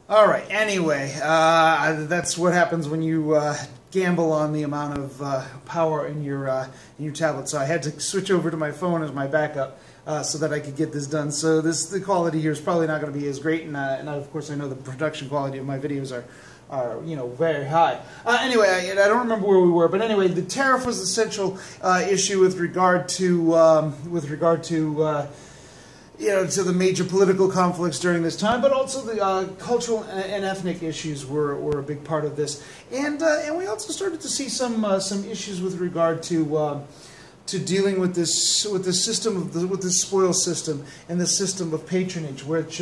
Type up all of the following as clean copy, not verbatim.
All right. Anyway, that's what happens when you gamble on the amount of power in your tablet. So I had to switch over to my phone as my backup so that I could get this done. So the quality here is probably not going to be as great, and of course I know the production quality of my videos are very high. Anyway, I don't remember where we were, but anyway, the tariff was the central issue with regard to to the major political conflicts during this time, but also the cultural and ethnic issues were a big part of this, and we also started to see some issues with regard to dealing with this system with this spoil system and the system of patronage, which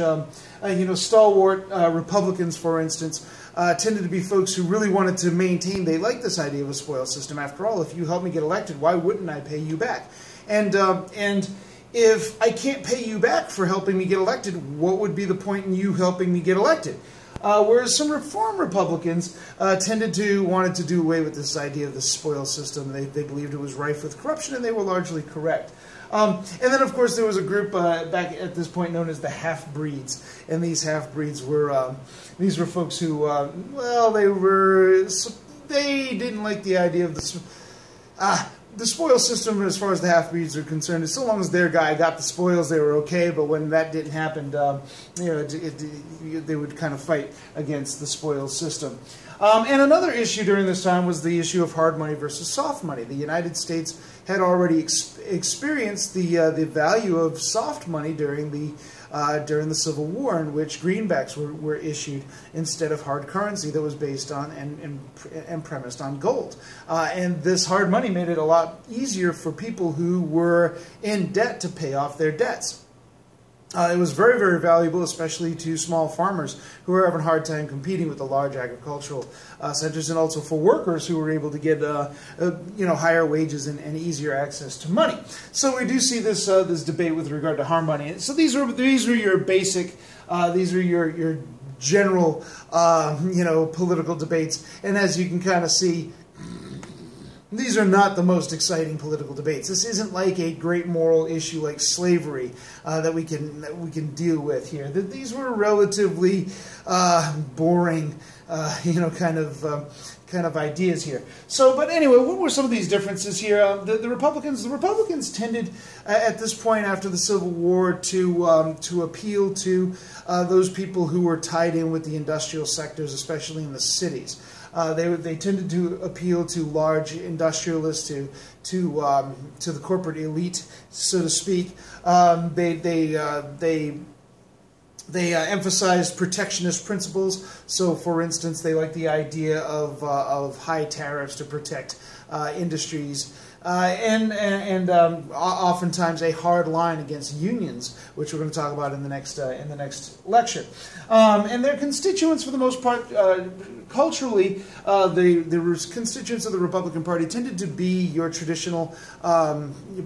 stalwart Republicans, for instance, tended to be folks who really wanted to maintain. They liked this idea of a spoil system. After all, if you help me get elected, why wouldn't I pay you back? And if I can't pay you back for helping me get elected, what would be the point in you helping me get elected? Whereas some reform Republicans wanted to do away with this idea of the spoil system. They believed it was rife with corruption, and they were largely correct. And then, of course, there was a group back at this point known as the half-breeds, and these half-breeds were folks who, they didn't like the idea of the spoil system as far as the half-breeds are concerned. So long as their guy got the spoils, they were okay. But when that didn't happen, they would kind of fight against the spoil system. And another issue during this time was the issue of hard money versus soft money. The United States had already experienced the value of soft money during the Civil War, in which greenbacks were issued instead of hard currency that was based on and premised on gold. And this hard money made it a lot easier for people who were in debt to pay off their debts. It was very, very valuable, especially to small farmers who were having a hard time competing with the large agricultural centers, and also for workers who were able to get higher wages and easier access to money. So we do see this debate with regard to hard money. So these are your basic, these are your general political debates, and as you can kind of see, these are not the most exciting political debates. This isn't like a great moral issue like slavery that we can deal with here. These were relatively boring, kind of ideas here. So, but anyway, what were some of these differences here? The Republicans tended at this point after the Civil War to appeal to those people who were tied in with the industrial sectors, especially in the cities. They tended to appeal to large industrialists, to the corporate elite, so to speak. They emphasized protectionist principles. So, for instance, they liked the idea of high tariffs to protect industries. And oftentimes a hard line against unions, which we're going to talk about in the next lecture. And their constituents, for the most part, culturally, the constituents of the Republican Party tended to be your traditional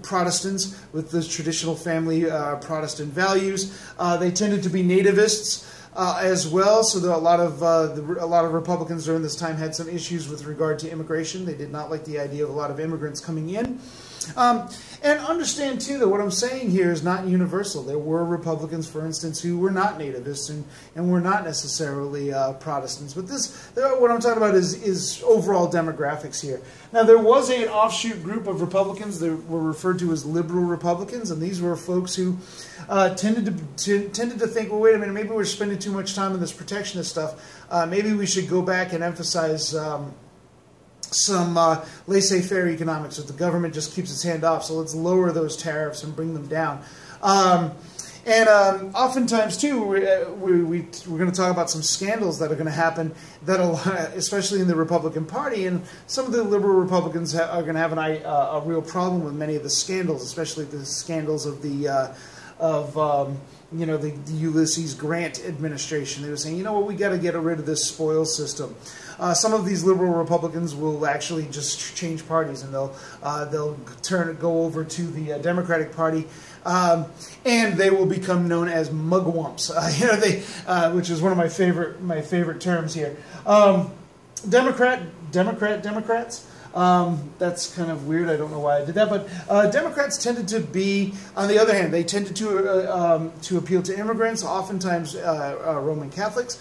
Protestants with those traditional family Protestant values. They tended to be nativists. As well, so a lot of Republicans during this time had some issues with regard to immigration. They did not like the idea of a lot of immigrants coming in. And understand, too, that what I'm saying here is not universal. There were Republicans, for instance, who were not nativists and were not necessarily Protestants. But what I'm talking about is overall demographics here. Now, there was an offshoot group of Republicans that were referred to as liberal Republicans, and these were folks who tended to think, well, wait a minute, maybe we're spending too much time on this protectionist stuff. Maybe we should go back and emphasize some laissez-faire economics, that the government just keeps its hand off, so let's lower those tariffs and bring them down. And oftentimes, too, we're going to talk about some scandals that are going to happen, especially in the Republican Party, and some of the liberal Republicans are going to have a real problem with many of the scandals, especially the scandals of the Ulysses Grant administration. They were saying, you know what, we got to get rid of this spoil system. Some of these liberal Republicans will actually just change parties, and they'll go over to the Democratic Party, and they will become known as mugwumps. Which is one of my favorite terms here. Democrats. That's kind of weird. I don't know why I did that, but Democrats tended to be, on the other hand, they tended to appeal to immigrants, oftentimes Roman Catholics.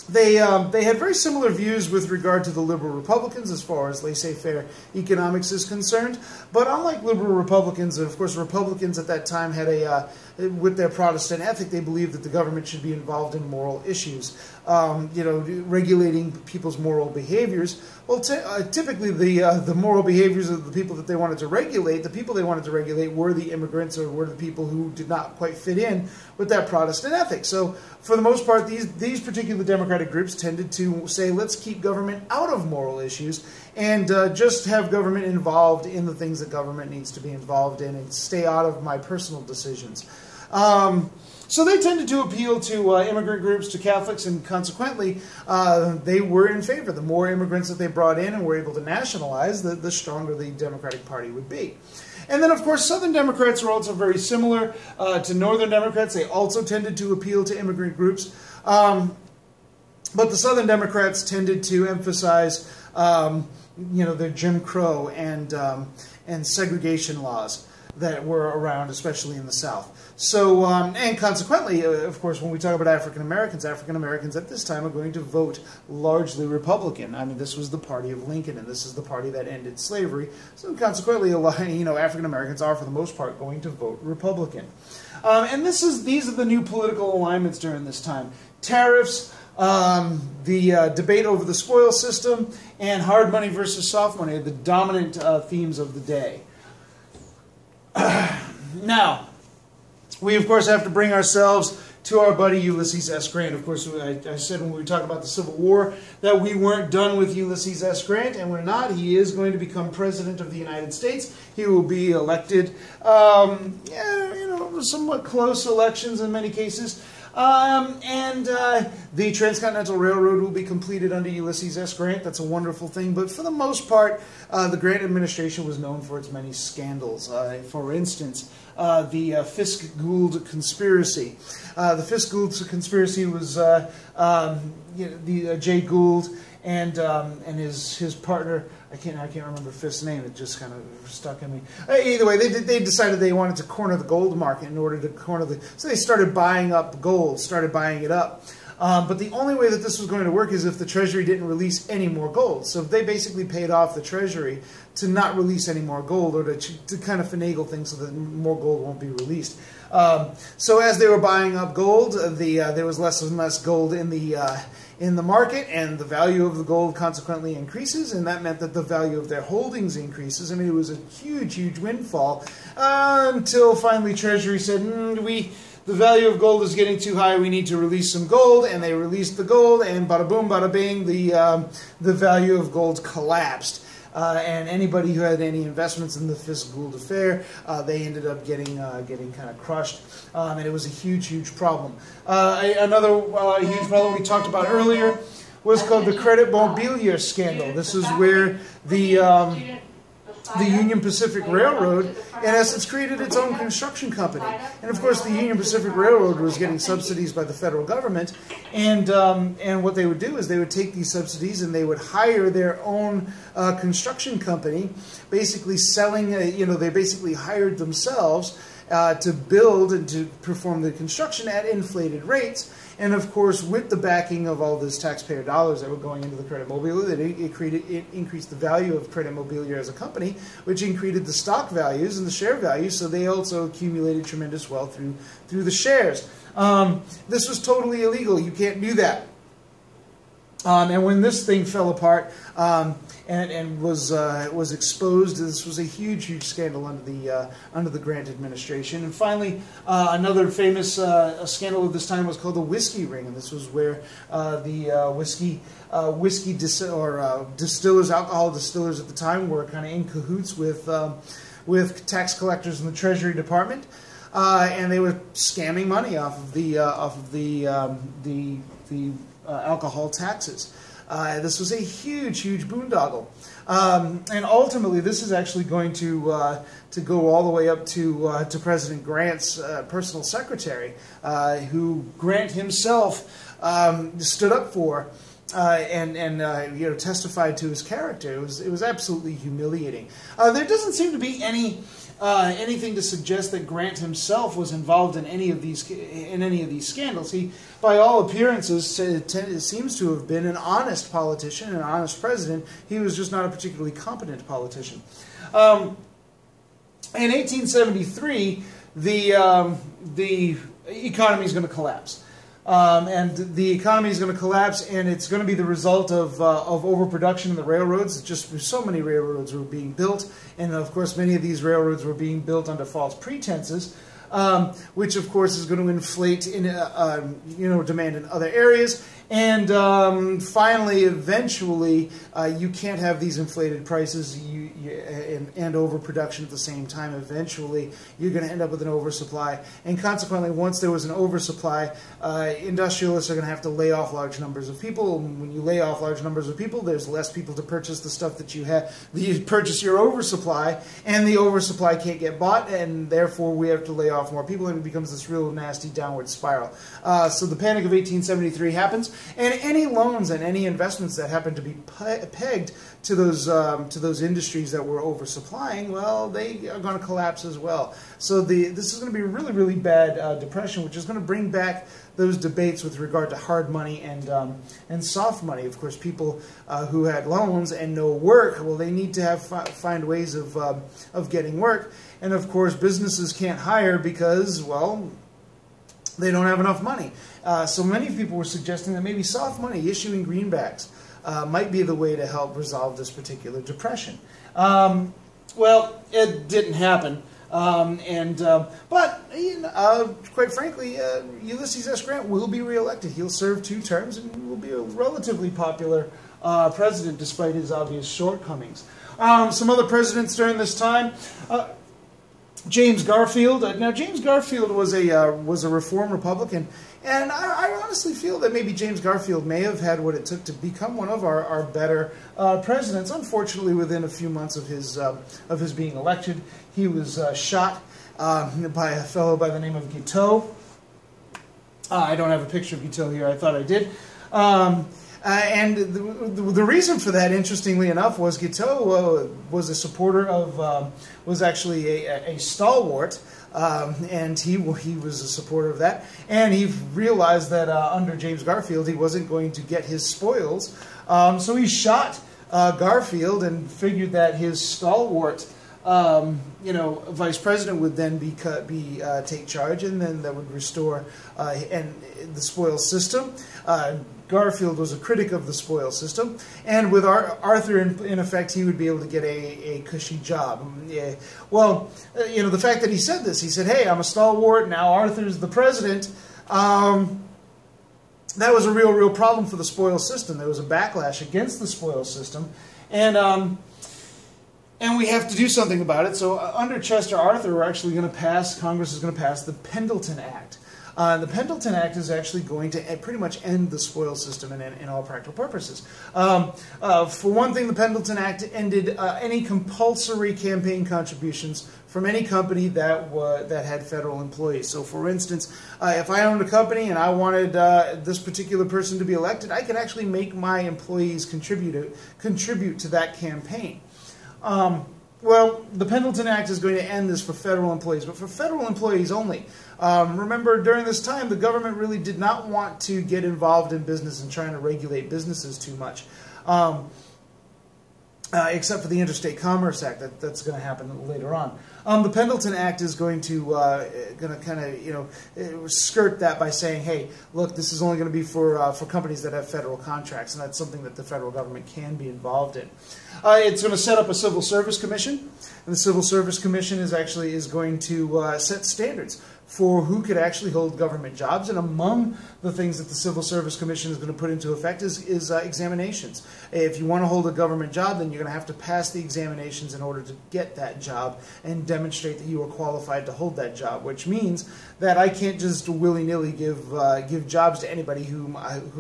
They had very similar views with regard to the liberal Republicans as far as laissez-faire economics is concerned. But unlike liberal Republicans, and of course Republicans at that time had with their Protestant ethic, they believed that the government should be involved in moral issues, regulating people's moral behaviors. Well, typically the moral behaviors of the people that they wanted to regulate, were the immigrants or were the people who did not quite fit in with that Protestant ethic. So for the most part, these particular Democratic groups tended to say, let's keep government out of moral issues and just have government involved in the things that government needs to be involved in and stay out of my personal decisions. So they tended to appeal to immigrant groups, to Catholics, and consequently, they were in favor. The more immigrants that they brought in and were able to nationalize, the stronger the Democratic Party would be. And then, of course, Southern Democrats were also very similar to Northern Democrats. They also tended to appeal to immigrant groups. But the Southern Democrats tended to emphasize, their Jim Crow and segregation laws that were around, especially in the South. So, and consequently, of course, when we talk about African Americans at this time are going to vote largely Republican. I mean, this was the party of Lincoln, and this is the party that ended slavery. So, consequently, African Americans are, for the most part, going to vote Republican. And these are the new political alignments during this time: tariffs, the debate over the spoil system, and hard money versus soft money are the dominant themes of the day. Now, we, of course, have to bring ourselves to our buddy Ulysses S. Grant. Of course, I said when we were talking about the Civil War that we weren't done with Ulysses S. Grant, and we're not. He is going to become President of the United States. He will be elected, somewhat close elections in many cases. The Transcontinental Railroad will be completed under Ulysses S. Grant. That's a wonderful thing. But for the most part, the Grant administration was known for its many scandals. For instance, the Fisk-Gould conspiracy. The Fisk-Gould conspiracy was Jay Gould and his partner. I can't remember Fisk's name. It just kind of stuck in me. Either way, they decided they wanted to corner the gold market in order to corner so they started buying up gold, started buying it up. But the only way that this was going to work is if the Treasury didn't release any more gold. So they basically paid off the Treasury to not release any more gold, or to kind of finagle things so that more gold won't be released. So as they were buying up gold, there was less and less gold in the market, and the value of the gold consequently increases, and that meant that the value of their holdings increases. I mean, it was a huge, huge windfall until finally Treasury said, the value of gold is getting too high, we need to release some gold, and they released the gold, and bada boom, bada bing, the value of gold collapsed. And anybody who had any investments in the Fisk-Gould affair, they ended up getting kind of crushed, and it was a huge, huge problem. Another huge problem we talked about earlier was called the Credit Mobilier scandal. This is where the Union Pacific Railroad, in essence, created its own construction company. And of course, the Union Pacific Railroad was getting subsidies by the federal government. And what they would do is they would take these subsidies and they would hire their own construction company, basically selling, they basically hired themselves to build and to perform the construction at inflated rates. And of course, with the backing of all those taxpayer dollars that were going into the Credit Mobilier, it increased the value of Credit Mobilier as a company, which increased the stock values and the share values, so they also accumulated tremendous wealth through the shares. This was totally illegal. You can't do that. And when this thing fell apart and was exposed, this was a huge, huge scandal under the Grant administration. And finally, another famous scandal of this time was called the whiskey ring, and this was where the distillers, alcohol distillers at the time, were kind of in cahoots with tax collectors in the Treasury Department, and they were scamming money off of the alcohol taxes. This was a huge, huge boondoggle. And ultimately, this is actually going to go all the way up to President Grant's personal secretary, who Grant himself stood up for and testified to his character. It was absolutely humiliating. There doesn't seem to be any anything to suggest that Grant himself was involved in any of these scandals. He, by all appearances, seems to have been an honest politician, an honest president. He was just not a particularly competent politician. In 1873, the economy is going to collapse. And the economy is going to collapse, and it's going to be the result of overproduction in the railroads. Just so many railroads were being built, and of course many of these railroads were being built under false pretenses, which of course is going to inflate demand in other areas. And finally, eventually, you can't have these inflated prices and overproduction at the same time. Eventually, you're going to end up with an oversupply. And consequently, once there was an oversupply, industrialists are going to have to lay off large numbers of people. And when you lay off large numbers of people, there's less people to purchase the stuff that you have. You purchase your oversupply, and the oversupply can't get bought, and therefore we have to lay off more people, and it becomes this real nasty downward spiral. So the Panic of 1873 happens. And any loans and any investments that happen to be pegged to those industries that were oversupplying, well, they are going to collapse as well. So this is going to be a really, really bad depression, which is going to bring back those debates with regard to hard money and soft money. Of course, people who had loans and no work, well, they need to find ways of getting work. And of course, businesses can't hire because, well, they don't have enough money. So many people were suggesting that maybe soft money, issuing greenbacks, might be the way to help resolve this particular depression. Well, it didn't happen. But quite frankly, Ulysses S. Grant will be reelected. He'll serve 2 terms and will be a relatively popular president despite his obvious shortcomings. Some other presidents during this time. James Garfield. Now, James Garfield was a reform Republican, and I honestly feel that maybe James Garfield may have had what it took to become one of our better presidents. Unfortunately, within a few months of his being elected, he was shot by a fellow by the name of Guiteau. I don't have a picture of Guiteau here. I thought I did. And the reason for that, interestingly enough, was Guiteau was a supporter of, was actually a stalwart, and he was a supporter of that. And he realized that under James Garfield, he wasn't going to get his spoils, so he shot Garfield and figured that his stalwart, vice president would then take charge, and then that would restore the spoils system. Garfield was a critic of the spoils system, and with Arthur in effect, he would be able to get a cushy job. Yeah. Well, the fact that he said this, he said, "Hey, I'm a stalwart, now Arthur's the president." That was a real problem for the spoils system. There was a backlash against the spoils system, and we have to do something about it. So under Chester Arthur, Congress is going to pass the Pendleton Act. The Pendleton Act is actually going to pretty much end the spoils system in all practical purposes. For one thing, the Pendleton Act ended any compulsory campaign contributions from any company that had federal employees. So, for instance, if I owned a company and I wanted this particular person to be elected, I could actually make my employees contribute to that campaign. Well, the Pendleton Act is going to end this for federal employees, but for federal employees only. Remember, during this time, the government really did not want to get involved in business and trying to regulate businesses too much, except for the Interstate Commerce Act. That's going to happen later on. The Pendleton Act is going to kind of skirt that by saying, hey, look, this is only going to be for companies that have federal contracts, and that's something that the federal government can be involved in. It's going to set up a Civil Service Commission, and the Civil Service Commission is going to set standards for who could actually hold government jobs, and among the things that the Civil Service Commission is going to put into effect is examinations. If you want to hold a government job, then you're going to have to pass the examinations in order to get that job and demonstrate that you are qualified to hold that job, which means that I can't just willy-nilly give jobs to anybody who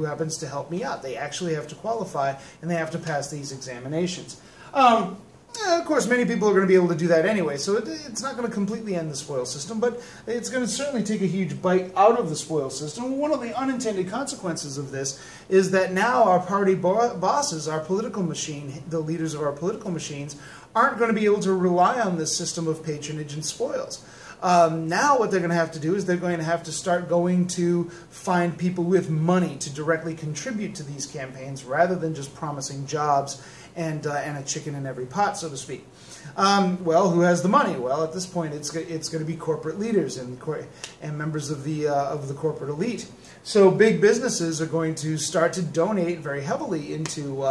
happens to help me out. They actually have to qualify, and they have to pass these examinations. Of course, many people are going to be able to do that anyway, so it's not going to completely end the spoils system, but it's going to certainly take a huge bite out of the spoils system. One of the unintended consequences of this is that now our party bosses, our political machine, the leaders of our political machines, aren't going to be able to rely on this system of patronage and spoils. Now what they're going to have to do is they're going to have to start going to find people with money to directly contribute to these campaigns rather than just promising jobs and a chicken in every pot, so to speak. Well, who has the money? Well, at this point, it's going to be corporate leaders and members of the corporate elite. So big businesses are going to start to donate very heavily into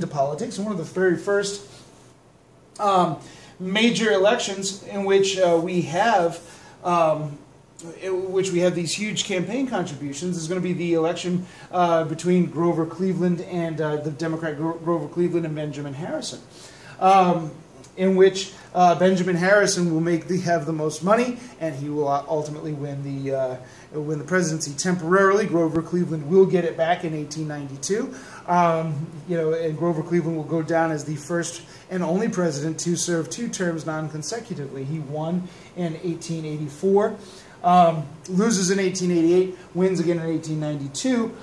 politics. And one of the very first major elections in which we have these huge campaign contributions is going to be the election between Grover Cleveland and the Democrat Grover Cleveland and Benjamin Harrison, in which Benjamin Harrison will have the most money, and he will ultimately win the presidency temporarily. Grover Cleveland will get it back in 1892. And Grover Cleveland will go down as the first and only president to serve 2 terms non-consecutively. He won in 1884. Loses in 1888, wins again in 1892,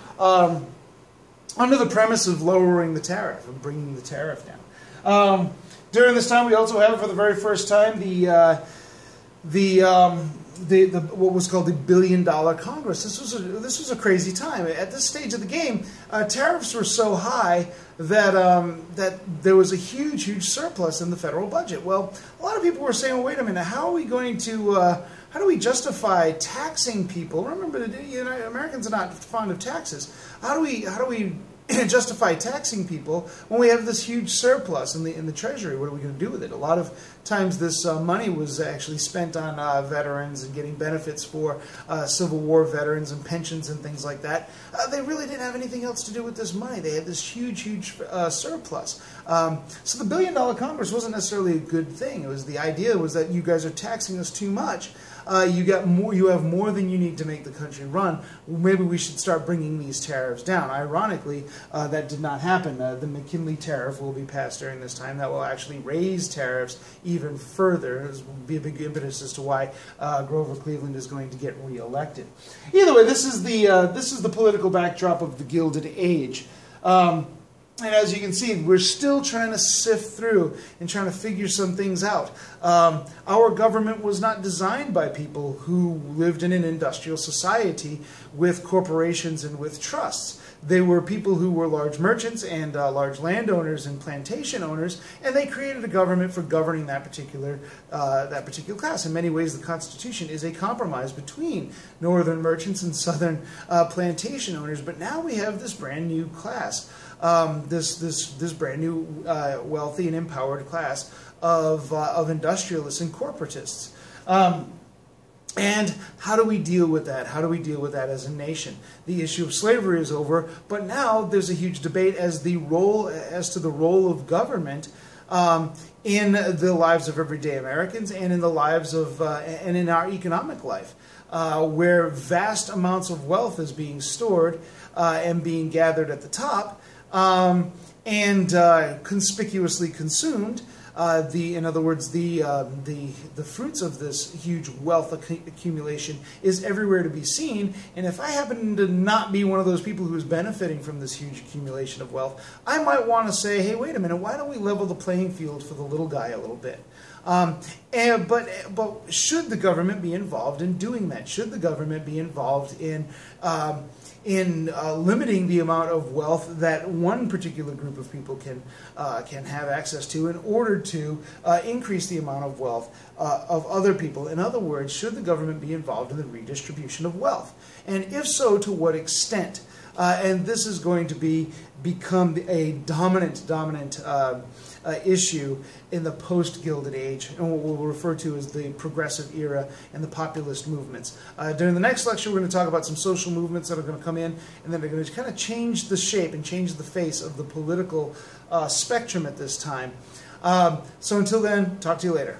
under the premise of lowering the tariff, of bringing the tariff down. During this time, we also have, for the very first time, what was called the $1 billion Congress. This was a crazy time. At this stage of the game, tariffs were so high that there was a huge surplus in the federal budget. Well, a lot of people were saying, well, wait a minute, how are we going to how do we justify taxing people? Remember, Americans are not fond of taxes. How do we justify taxing people when we have this huge surplus in the Treasury? What are we going to do with it? A lot of times this money was actually spent on veterans and getting benefits for Civil War veterans and pensions and things like that. They really didn't have anything else to do with this money. They had this huge surplus. So the $1 billion Congress wasn't necessarily a good thing. The idea was that you guys are taxing us too much. You have more than you need to make the country run. Maybe we should start bringing these tariffs down. Ironically, that did not happen. The McKinley tariff will be passed during this time. That will actually raise tariffs even further. This will be a big impetus as to why Grover Cleveland is going to get reelected. Either way, this is the political backdrop of the Gilded Age. And as you can see, we're still trying to sift through and trying to figure some things out. Our government was not designed by people who lived in an industrial society with corporations and with trusts. They were people who were large merchants and large landowners and plantation owners, and they created a government for governing that particular class. In many ways, the Constitution is a compromise between northern merchants and southern plantation owners. But now we have this brand new class. This brand new wealthy and empowered class of industrialists and corporatists. And how do we deal with that? How do we deal with that as a nation? The issue of slavery is over, but now there's a huge debate as to the role of government in the lives of everyday Americans and in the lives of and in our economic life, where vast amounts of wealth is being stored and being gathered at the top. And conspicuously consumed. In other words, the fruits of this huge wealth accumulation is everywhere to be seen. And if I happen to not be one of those people who is benefiting from this huge accumulation of wealth, I might want to say, hey, wait a minute, why don't we level the playing field for the little guy a little bit? But should the government be involved in doing that? Should the government be involved in limiting the amount of wealth that one particular group of people can have access to in order to increase the amount of wealth of other people? In other words, should the government be involved in the redistribution of wealth? And if so, to what extent? And this is going to become a dominant issue in the post-Gilded Age, and what we'll refer to as the progressive era and the populist movements. During the next lecture, we're going to talk about some social movements that are going to come in, and then they're going to kind of change the shape and change the face of the political spectrum at this time. So until then, talk to you later.